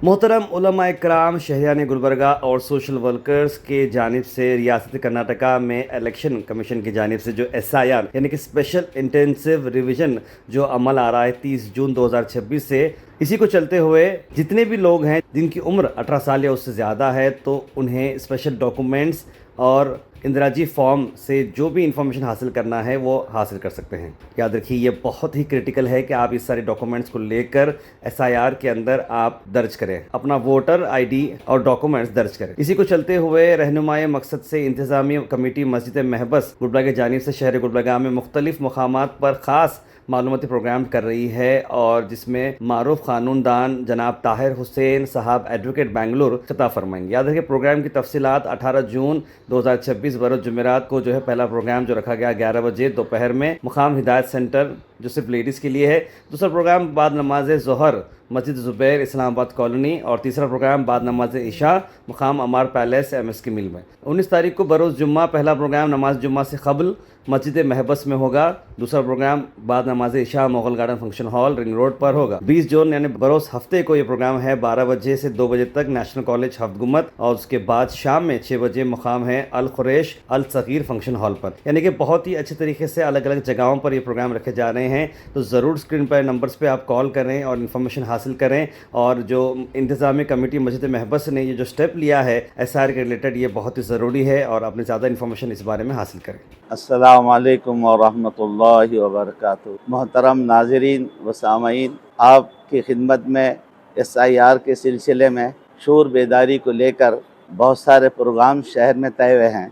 मोहतरम उलमा इकराम, शहरियान गुलबर्गा और सोशल वर्कर्स के जानिब से रियासत कर्नाटका में इलेक्शन कमीशन की जानिब से जो SIR यानी कि स्पेशल इंटेंसिव रिवीजन जो अमल आ रहा है 30 जून 2026 से, इसी को चलते हुए जितने भी लोग हैं जिनकी उम्र 18 साल या उससे ज़्यादा है तो उन्हें स्पेशल डॉक्यूमेंट्स और इंदिराजी फॉर्म से जो भी इंफॉर्मेशन हासिल करना है वो हासिल कर सकते हैं। याद रखिए, ये बहुत ही क्रिटिकल है कि आप इस सारे डॉक्यूमेंट्स को लेकर SIR के अंदर आप दर्ज करें, अपना वोटर ID और डॉक्यूमेंट्स दर्ज करें। इसी को चलते हुए रहनुमाए मकसद से इंतज़ामी कमेटी मस्जिद महबस गुलबर्गा की जानिब से शहर गुलबर्गा में मुख्तलिफ मकामात पर ख़ास मालूमाती प्रोग्राम कर रही है, और जिसमें मारूफ कानूनदान जनाब ताहिर हुसैन साहब एडवोकेट बेंगलुरु खिताब फरमाएंगे। याद रखिए, प्रोग्राम की तफसीलात 18 जून 2026 बरोज़ जुमेरात को जो है पहला प्रोग्राम जो रखा गया 11 बजे दोपहर में मुकाम हिदायत सेंटर जो सिर्फ लेडीज़ के लिए है। दूसरा प्रोग्राम बाद नमाज ज़ोहर मस्जिद ज़ुबैर इस्लामाबाद कॉलोनी, और तीसरा प्रोग्राम बाद नमाज इशा मुकाम अमार पैलेस MS की मिल में। 19 तारीख को बरोज़ जुम्मा पहला प्रोग्राम नमाज जुम्मा से क़ब्ल मस्जिद महबस में होगा। दूसरा प्रोग्राम बाद नमाज इशा Mughal garden function hall ring road पर होगा। 20 जून यानी बरोज़ हफ्ते को ये प्रोग्राम है 12 बजे से 2 बजे तक नेशनल कॉलेज हफ्तगुमत, और उसके बाद शाम में 6 बजे मुकाम है अल खुरैश अल सगीर फंक्शन हॉल पर। यानी कि बहुत ही अच्छे तरीके से अलग अलग जगहों पर ये प्रोग्राम रखे जा रहे हैं। तो ज़रूर स्क्रीन पर नंबर्स पे आप कॉल करें और इन्फॉर्मेशन हासिल करें, और जो इंतज़ामी कमेटी मस्जिद महबस ने ये जो स्टेप लिया है SIR के रिलेटेड, ये बहुत ही ज़रूरी है, और अपने ज़्यादा इन्फॉर्मेशन इस बारे में हासिल करें। अस्सलामु अलैकुम व रहमतुल्लाहि व बरकातुहू। मोहतरम नाज़रीन व सामईन, आपकी खिदमत में SIR के सिलसिले में शूर बेदारी को लेकर बहुत सारे प्रोग्राम शहर में तय हुए हैं।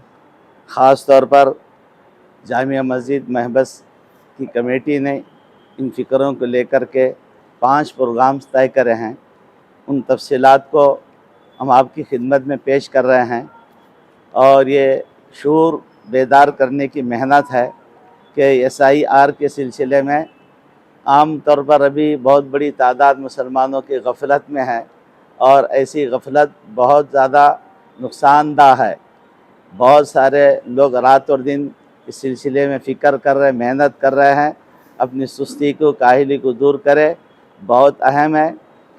ख़ास तौर पर जामिया मस्जिद महबस की कमेटी ने इन फ़िक्रों को लेकर के 5 प्रोग्राम तय करे हैं। उन तफसीलात को हम आपकी खिदमत में पेश कर रहे हैं, और ये शूर बेदार करने की मेहनत है कि SIR के सिलसिले में आम तौर पर अभी बहुत बड़ी तादाद मुसलमानों की गफलत में है, और ऐसी गफलत बहुत ज़्यादा नुकसानदा है। बहुत सारे लोग रात और दिन इस सिलसिले में फ़िक्र कर रहे, मेहनत कर रहे हैं, अपनी सुस्ती को काहिली को दूर करें। बहुत अहम है,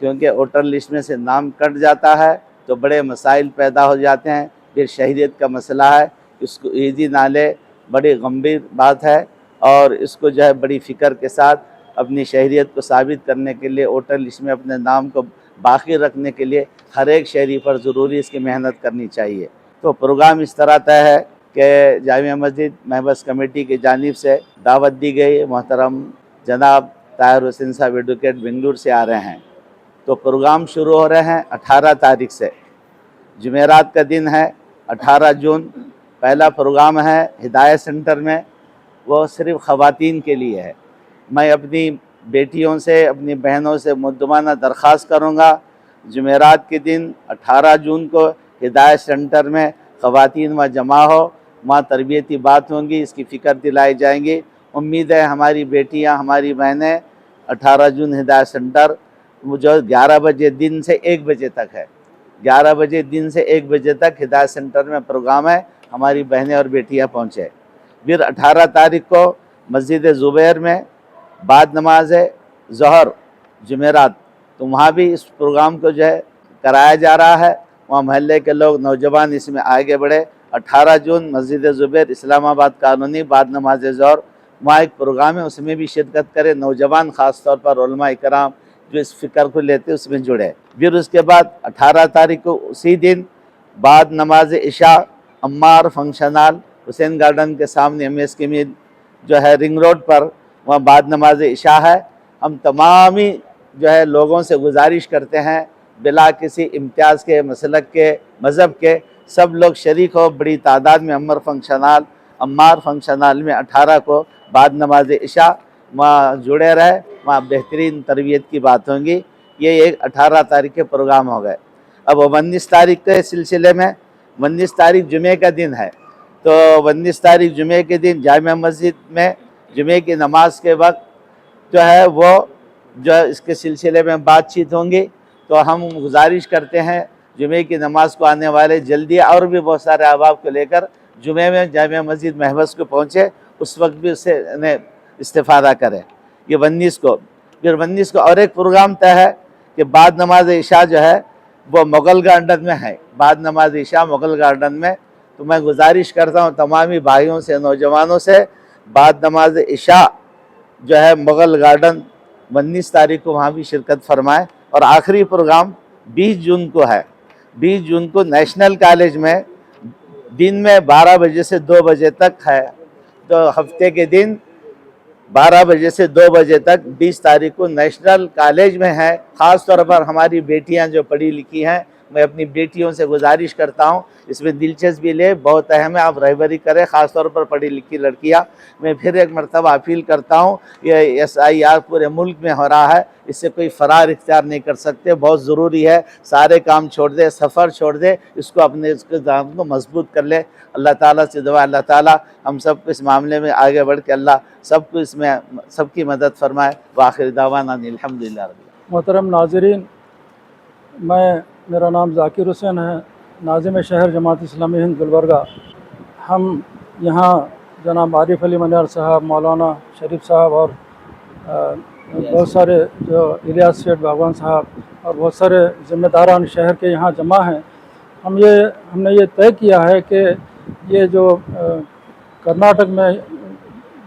क्योंकि वोटर लिस्ट में से नाम कट जाता है तो बड़े मसाइल पैदा हो जाते हैं। फिर शहरियत का मसला है, इसको ईज़ी ना ले, बड़ी गंभीर बात है, और इसको जो है बड़ी फ़िक्र के साथ अपनी शहरियत को साबित करने के लिए, वोटर लिस्ट में अपने नाम को बाकी रखने के लिए हर एक शहरी पर ज़रूरी इसकी मेहनत करनी चाहिए। तो प्रोग्राम इस तरह तय है कि जामिया मस्जिद महबस कमेटी की जानिब से दावत दी गई। मोहतरम जनाब ताहिर हुसैन साहब एडवोकेट बेंगलुरु से आ रहे हैं। तो प्रोग्राम शुरू हो रहे हैं 18 तारीख से, जुमेरात का दिन है 18 जून। पहला प्रोग्राम है हिदायत सेंटर में, वो सिर्फ़ ख़वातीन के लिए है। मैं अपनी बेटियों से, अपनी बहनों से मुद्दमाना दरख्वास्त करूँगा, जुमेरात के दिन 18 जून को हिदायत सेंटर में ख़वातीन वहाँ जमा हो, वहाँ तरबियती बात होंगी, इसकी फ़िक्र दिलाई जाएंगी। उम्मीद है हमारी बेटियाँ, हमारी बहनें 18 जून हिदायत सेंटर जो 11 बजे दिन से 1 बजे तक है, 11 बजे दिन से 1 बजे तक हिदायत सेंटर में प्रोग्राम है, हमारी बहनें और बेटियां पहुंचे। फिर 18 तारीख को मस्जिद ज़ुबैर में बाद नमाज ज़ोहर जुमेरात, तो वहाँ भी इस प्रोग्राम को जो है कराया जा रहा है। वहाँ महल्ले के लोग, नौजवान इसमें आगे बढ़े। 18 जून मस्जिद ज़ुबैर इस्लामाबाद कॉलोनी बाद नमाज ज़ोहर, वहाँ एक प्रोग्राम है, उसमें भी शिरकत करें। नौजवान ख़ास तौर पर उलमा इकराम जो इस फ़िक्र को लेते उसमें जुड़े। फिर उसके बाद 18 तारीख को उसी दिन बाद नमाज इशा Ammar function hall Hussain garden के सामने MS की मिल जो है रिंग रोड पर, वहाँ बाद नमाज इशा है। हम तमामी जो है लोगों से गुजारिश करते हैं, बिला किसी इम्तियाज़ के, मसलक के, मज़हब के, सब लोग शरीक हो बड़ी तादाद में अम्मार फंक्शन हॉल में 18 को बाद नमाज इशा वहाँ जुड़े रहे, वहाँ बेहतरीन तरबियत की बात होंगी। ये एक 18 तारीख के प्रोग्राम हो गए। अब 19 तारीख के सिलसिले में, 19 तारीख जुमे का दिन है, तो 19 तारीख जुमे के दिन जामिया मस्जिद में जुमे की नमाज के वक्त जो है वो जो इसके सिलसिले में बातचीत होंगी। तो हम गुजारिश करते हैं जुमे की नमाज को आने वाले जल्दी और भी बहुत सारे अहबाब को लेकर जुमे में जामिया मस्जिद महबस को पहुँचे, उस वक्त भी उससे इस्तेफादा करें। ये 19 को, फिर 19 को और एक प्रोग्राम तय है کہ بعد نماز عشاء جو ہے وہ مغل گارڈن میں ہے، بعد نماز عشاء مغل گارڈن میں. تو میں گزارش کرتا ہوں تمامی بھائیوں سے، نوجوانوں سے، بعد نماز عشاء جو ہے مغل گارڈن 19 تاریخ کو وہاں بھی شرکت فرمائے. اور آخری پروگرام 20 جون کو ہے. 20 جون کو نیشنل کالج میں دن میں 12 بجے سے 2 بجے تک ہے. تو ہفتے کے دن 12 بجے سے 2 بجے تک 20 تاریخ کو نیشنل کالج میں ہے. خاص طور پر ہماری بیٹیاں جو پڑھی لکھی ہیں، میں اپنی بیٹیوں سے گزارش کرتا ہوں اس میں دلچسپی لے، بہت اہم ہے، آپ رہبری کریں، خاص طور پر پڑھی لکھی لڑکیاں. میں پھر ایک مرتبہ اپیل کرتا ہوں، یہ SIR پورے ملک میں ہو رہا ہے، اس سے کوئی فرار اختیار نہیں کر سکتے. بہت ضروری ہے، سارے کام چھوڑ دے، سفر چھوڑ دے، اس کو اپنے اس کے دام کو مضبوط کر لے. اللہ تعالیٰ سے دعا، اللہ تعالیٰ ہم سب کو اس معاملے میں آگے بڑھ کے اللہ سب کو اس میں سب کی مدد فرمائے. وآخر دعوانا الحمدللہ رب العالمین. محترم ناظرین، میرا نام ذاکر حسین ہے، ناظم شہر جماعت اسلامی ہند گلبرگہ. ہم یہاں جناب عارف علی منیار صاحب، مولانا شریف صاحب اور بہت سارے جو الیاس سیٹھ باغوان صاحب اور بہت سارے ذمہ داران شہر کے یہاں جمع ہیں. ہم نے یہ طے کیا ہے کہ یہ جو کرناٹک میں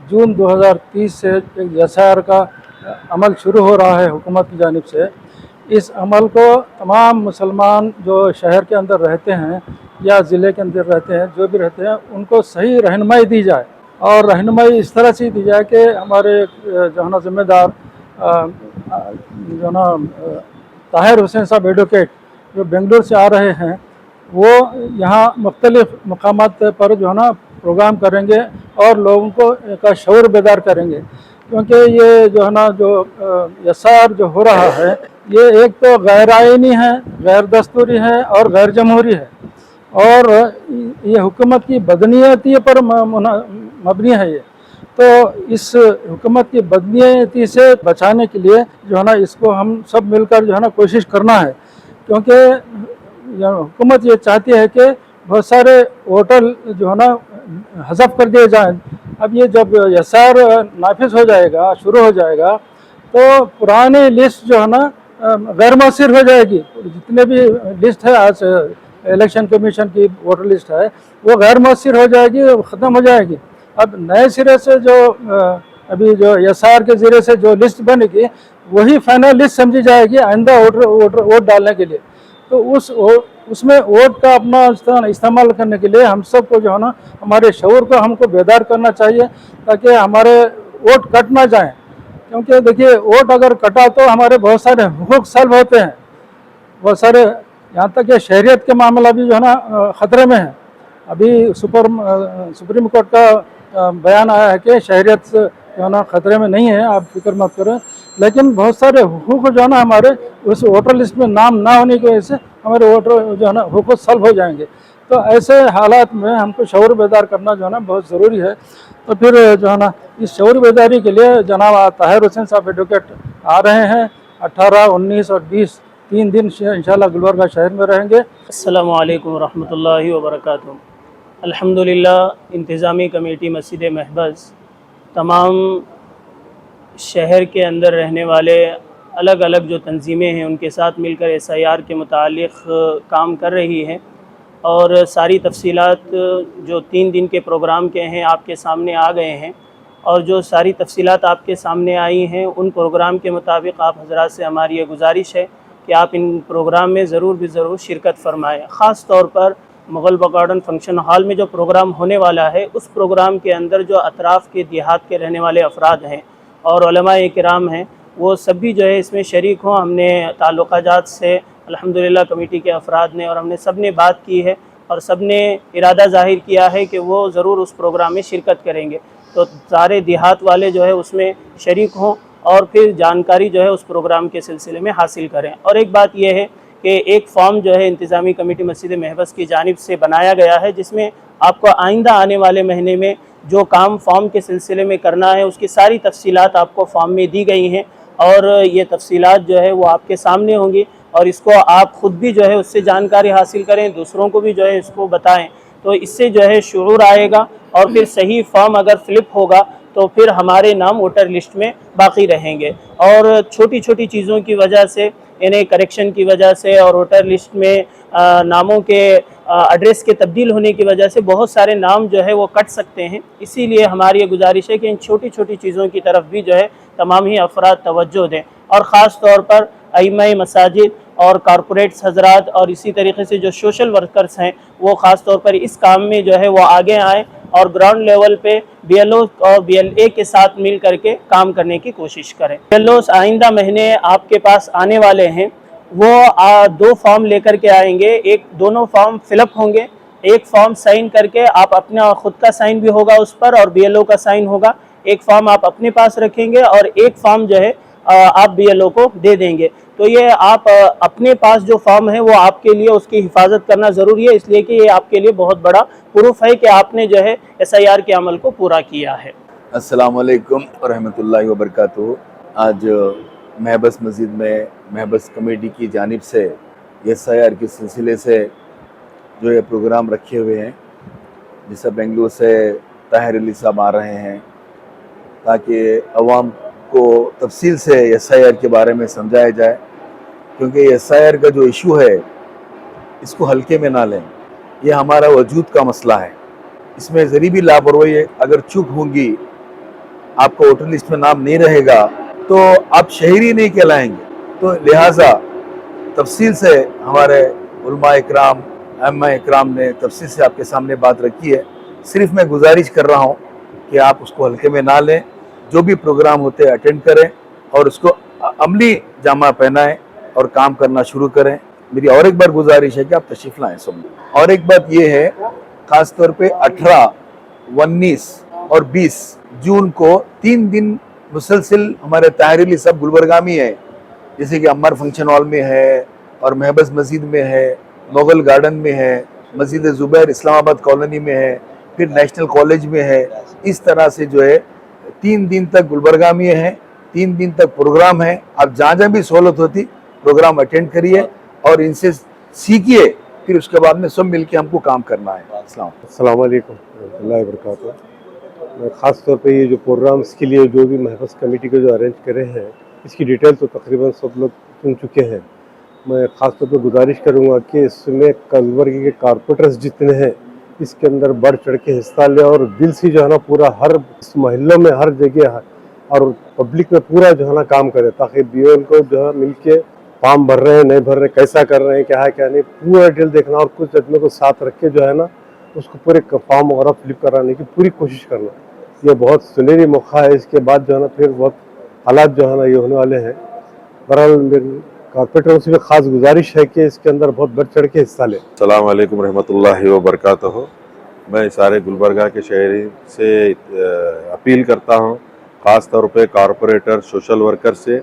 جون 2030 سے ایک SIR کا عمل شروع ہو رہا ہے حکومت کی جانب سے. اس عمل کو تمام مسلمان جو شہر کے اندر رہتے ہیں یا ضلع کے اندر رہتے ہیں، جو بھی رہتے ہیں، ان کو صحیح رہنمائی دی جائے. اور رہنمائی اس طرح سے دی جائے کہ ہمارے جو ہے نا ذمہ دار جو ہے نا طاہر حسین صاحب ایڈوکیٹ جو بنگلور سے آ رہے ہیں، وہ یہاں مختلف مقامات پر جو ہے نا پروگرام کریں گے اور لوگوں کو کا شعور بیدار کریں گے. کیونکہ یہ جو ہے نا جو SIR جو ہو رہا ہے، یہ ایک تو غیر آئینی ہے، غیر دستوری ہے اور غیر جمہوری ہے، اور یہ حکومت کی بدنیتی پر مبنی ہے. یہ تو اس حکومت کی بدنیتی سے بچانے کے لیے جو ہے نا اس کو ہم سب مل کر جو ہے نا کوشش کرنا ہے. کیونکہ حکومت یہ چاہتی ہے کہ بہت سارے ہوٹل جو ہے نا حذف کر دیے جائیں. اب یہ جب SIR نافذ ہو جائے گا، شروع ہو جائے گا، تو پرانی لسٹ جو ہے نا غیر مؤثر ہو جائے گی. جتنے بھی لسٹ ہے آج الیکشن کمیشن کی ووٹر لسٹ ہے، وہ غیر مؤثر ہو جائے گی، ختم ہو جائے گی. اب نئے سرے سے جو ابھی جو SIR کے ذریعے سے جو لسٹ بنے گی، وہی فائنل لسٹ سمجھی جائے گی آئندہ ووٹ ڈالنے کے لیے. تو اس میں ووٹ کا اپنا استعمال کرنے کے لیے ہم سب کو جو ہے نا ہمارے شعور کو ہم کو بیدار کرنا چاہیے، تاکہ ہمارے ووٹ کٹ نہ جائیں. کیونکہ دیکھیے، ووٹ اگر کٹا تو ہمارے بہت سارے حقوق سلب ہوتے ہیں، بہت سارے، یہاں تک کہ شہریت کے معاملہ بھی جو ہے نا خطرے میں ہے. ابھی سپریم کورٹ کا بیان آیا ہے کہ شہریت جو ہے نا خطرے میں نہیں ہے، آپ فکر مت کریں. لیکن بہت سارے حقوق جو ہے نا ہمارے اس ووٹر لسٹ میں نام نہ ہونے کی وجہ سے ہمارے ووٹر جو ہے نا حقوق سلب ہو جائیں گے. تو ایسے حالات میں ہم کو شعور بیدار کرنا جو ہے نا بہت ضروری ہے. تو پھر جو ہے نا اس شعور بیداری کے لیے جناب طاہر حسین صاحب ایڈوکیٹ آ رہے ہیں. 18، 19 اور 20 3 دن انشاءاللہ گلبرگہ شہر میں رہیں گے. السلام علیکم ورحمۃ اللہ وبرکاتہ. الحمدللہ انتظامی کمیٹی مسجد محبس تمام شہر کے اندر رہنے والے الگ الگ جو تنظیمیں ہیں ان کے ساتھ مل کر SIR کے متعلق کام کر رہی ہے. اور ساری تفصیلات جو 3 دن کے پروگرام کے ہیں آپ کے سامنے آ گئے ہیں. اور جو ساری تفصیلات آپ کے سامنے آئی ہیں ان پروگرام کے مطابق آپ حضرات سے ہماری یہ گزارش ہے کہ آپ ان پروگرام میں ضرور شرکت فرمائیں. خاص طور پر مغل گارڈن فنکشن ہال میں جو پروگرام ہونے والا ہے، اس پروگرام کے اندر جو اطراف کے دیہات کے رہنے والے افراد ہیں اور علماء کرام ہیں، وہ سب بھی جو ہے اس میں شریک ہوں. ہم نے تعلقہ جات سے الحمدللہ کمیٹی کے افراد نے اور ہم نے سب نے بات کی ہے اور سب نے ارادہ ظاہر کیا ہے کہ وہ ضرور اس پروگرام میں شرکت کریں گے. تو سارے دیہات والے جو ہے اس میں شریک ہوں اور پھر جانکاری جو ہے اس پروگرام کے سلسلے میں حاصل کریں. اور ایک بات یہ ہے کہ ایک فارم جو ہے انتظامی کمیٹی مسجد محبس کی جانب سے بنایا گیا ہے، جس میں آپ کو آئندہ آنے والے مہینے میں جو کام فارم کے سلسلے میں کرنا ہے اس کی ساری تفصیلات آپ کو فارم میں دی گئی ہیں. اور یہ تفصیلات جو ہے وہ آپ کے سامنے ہوں گی اور اس کو آپ خود بھی جو ہے اس سے جانکاری حاصل کریں، دوسروں کو بھی جو ہے اس کو بتائیں. تو اس سے جو ہے شعور آئے گا اور پھر صحیح فارم اگر فلپ ہوگا تو پھر ہمارے نام ووٹر لسٹ میں باقی رہیں گے. اور چھوٹی چھوٹی چیزوں کی وجہ سے यानी करेक्शन की वजह से और वोटर लिस्ट में नामों के एड्रेस के तब्दील होने की वजह से बहुत सारे नाम जो है वो कट सकते हैं। इसीलिए हमारी ये गुजारिश है कि इन छोटी छोटी चीज़ों की तरफ भी जो है तमाम ही अफराद तवज्जो दें, और ख़ास तौर पर अइम्मा मसाजिद और कॉरपोरेट्स हजरात और इसी तरीके से जो सोशल वर्कर्स हैं वो ख़ास तौर पर इस काम में जो है वो आगे आएँ और ग्राउंड लेवल पे BLO और BLA के साथ मिल करके काम करने की कोशिश करें। BLOs आइंदा महीने आपके पास आने वाले हैं, वो 2 फॉर्म लेकर के आएंगे। दोनों फॉर्म फिलअप होंगे, एक फॉर्म साइन करके आप अपना खुद का साइन भी होगा उस पर और BLO का साइन होगा। एक फॉर्म आप अपने पास रखेंगे और एक फॉर्म जो है आप BLO को दे देंगे। तो ये आप अपने पास जो फॉर्म है वो आपके लिए उसकी हिफाजत करना ज़रूरी है, इसलिए कि ये आपके लिए बहुत बड़ा प्रूफ है कि आपने जो है SIR के अमल को पूरा किया है। अस्सलाम वालेकुम रहमतुल्लाहि व बरकातुहू। आज महबस मस्जिद में महबस कमेटी की जानिब से SIR के सिलसिले से जो ये प्रोग्राम रखे हुए हैं, जैसे बेंगलुरु से ताहिर अली साहब आ रहे हैं ताकि अवाम को तफसील से SIR के बारे में समझाया जाए, क्योंकि SIR का जो इशू है इसको हल्के में ना लें। ये हमारा वजूद का मसला है, इसमें ज़री भी लापरवाही अगर चूक होंगी, आपका वोटर लिस्ट में नाम नहीं रहेगा तो आप शहरी नहीं कहलाएंगे। तो लिहाजा तफसील से हमारे उलमा इकराम अम्मा इकराम ने तफसील से आपके सामने बात रखी है। सिर्फ मैं गुजारिश कर रहा हूँ कि आप उसको हल्के में ना लें, जो भी प्रोग्राम होते हैं अटेंड करें और उसको अमली जामा पहनाएं और काम करना शुरू करें। मेरी और एक बार गुजारिश है कि आप तशरीफ लाएं सब। और एक बात ये है, ख़ास तौर पे 18, 19 और 20 जून को 3 दिन मुसलसिल हमारे ताहिर अली सब गुलबर्गा में है, जैसे कि अमर फंक्शन हॉल में है और महबस मस्जिद में है, मुगल गार्डन में है, मस्जिद ज़ुबैर इस्लामाबाद कॉलोनी में है, फिर नेशनल कॉलेज में है। इस तरह से जो है 3 दिन तक गुलबर्गा में है, 3 दिन तक प्रोग्राम है। आप जहाँ जहाँ भी सहूलत होती प्रोग्राम अटेंड करिए और इनसे सीखिए, फिर उसके बाद में सब मिलके हमको काम करना है। अस्सलाम वालेकुम रहमतुल्लाहि व बरकातुहू। मैं ख़ास तौर पे ये जो प्रोग्राम्स के लिए जो भी महबस कमेटी को जो अरेंज करे हैं, इसकी डिटेल तो तकरीबन सब लोग सुन चुके हैं। मैं ख़ास तौर पे गुजारिश करूँगा कि इसमें गुलबर्गा के कारपोरेटर्स जितने हैं इसके अंदर बढ़ चढ़ के हिस्सा लें और दिल से जो है ना पूरा हर महलों में हर जगह और पब्लिक में पूरा जो है ना काम करें, ताकि BO को जो है मिल के फॉर्म भर रहे हैं नहीं भर रहे, कैसा कर रहे हैं, क्या है क्या नहीं, पूरा डिटेल देखना और कुछ आदमी को साथ रख के जो है ना उसको पूरे फॉर्म वगैरह फिलिप कराने की पूरी कोशिश करना। ये बहुत सुनहरी मौका है। इसके बाद जो है ना फिर बहुत हालात जो है ना ये होने वाले हैं। बहरहाल मेरी कारपोरेटरों से भी ख़ास गुजारिश है कि इसके अंदर बहुत बढ़ चढ़ के हिस्सा लें। अस्सलाम वालेकुम रहमतुल्लाहि व बरकातुहू। मैं सारे गुलबर्गा के शहरी से अपील करता हूँ, ख़ास तौर पे कारपोरेटर सोशल वर्कर से,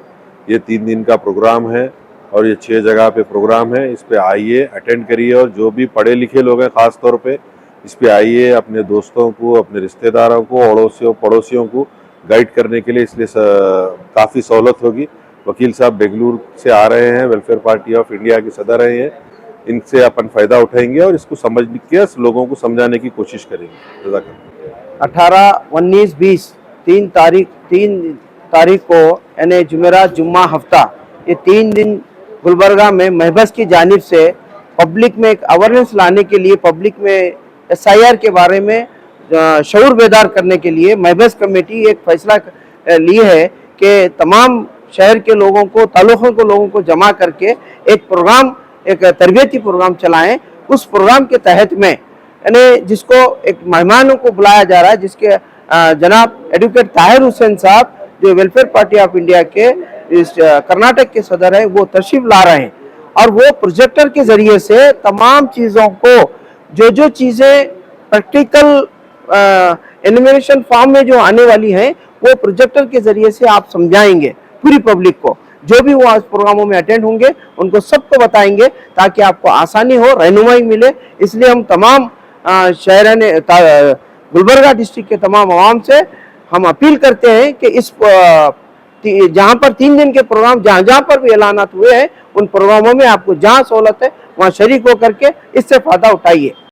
ये 3 दिन का प्रोग्राम है और ये 6 जगह पे प्रोग्राम है। इस पे आइए, अटेंड करिए और जो भी पढ़े लिखे लोग हैं ख़ास तौर पे इस पे आइए, अपने दोस्तों को, अपने रिश्तेदारों को, अड़ोसियों पड़ोसियों को गाइड करने के लिए, इसलिए काफ़ी सहूलत होगी। वकील साहब बेंगलुरु से आ रहे हैं, वेलफेयर पार्टी ऑफ इंडिया के सदर रहे हैं, इनसे अपन फ़ायदा उठाएंगे और इसको समझ के लोगों को समझाने की कोशिश करेंगे। 18, 19, 20 3 तारीख को यानी जुमेरात जुम्मा हफ्ता, ये 3 दिन गुलबर्गा में महबस की जानिब से पब्लिक में एक अवेयरनेस लाने के लिए, पब्लिक में SIR के बारे में शऊर बेदार करने के लिए महबस कमेटी एक फैसला ली है कि तमाम शहर के लोगों को, तालुकों के लोगों को जमा करके एक प्रोग्राम, एक तरबियती प्रोग्राम चलाएं। उस प्रोग्राम के तहत में यानी जिसको एक मेहमानों को बुलाया जा रहा है, जिसके जनाब एडवोकेट ताहिर हुसैन साहब जो वेलफेयर पार्टी ऑफ इंडिया के इस कर्नाटक के सदर हैं, वो तशरीफ ला रहे हैं और वो प्रोजेक्टर के जरिए से तमाम चीज़ों को, जो चीज़ें प्रैक्टिकल एनिमेशन फॉर्म में जो आने वाली हैं, वो प्रोजेक्टर के जरिए से आप समझाएंगे पूरी पब्लिक को। जो भी वो आज प्रोग्रामों में अटेंड होंगे उनको सबको बताएंगे ताकि आपको आसानी हो, रहनुमाई मिले। इसलिए हम तमाम शहर गुलबर्गा डिस्ट्रिक्ट के तमाम आवाम से हम अपील करते हैं कि इस जहाँ पर 3 दिन के प्रोग्राम जहाँ पर भी ऐलानात हुए हैं, उन प्रोग्रामों में आपको जहाँ सहूलत है वहाँ शरीक होकर के इससे फ़ायदा उठाइए।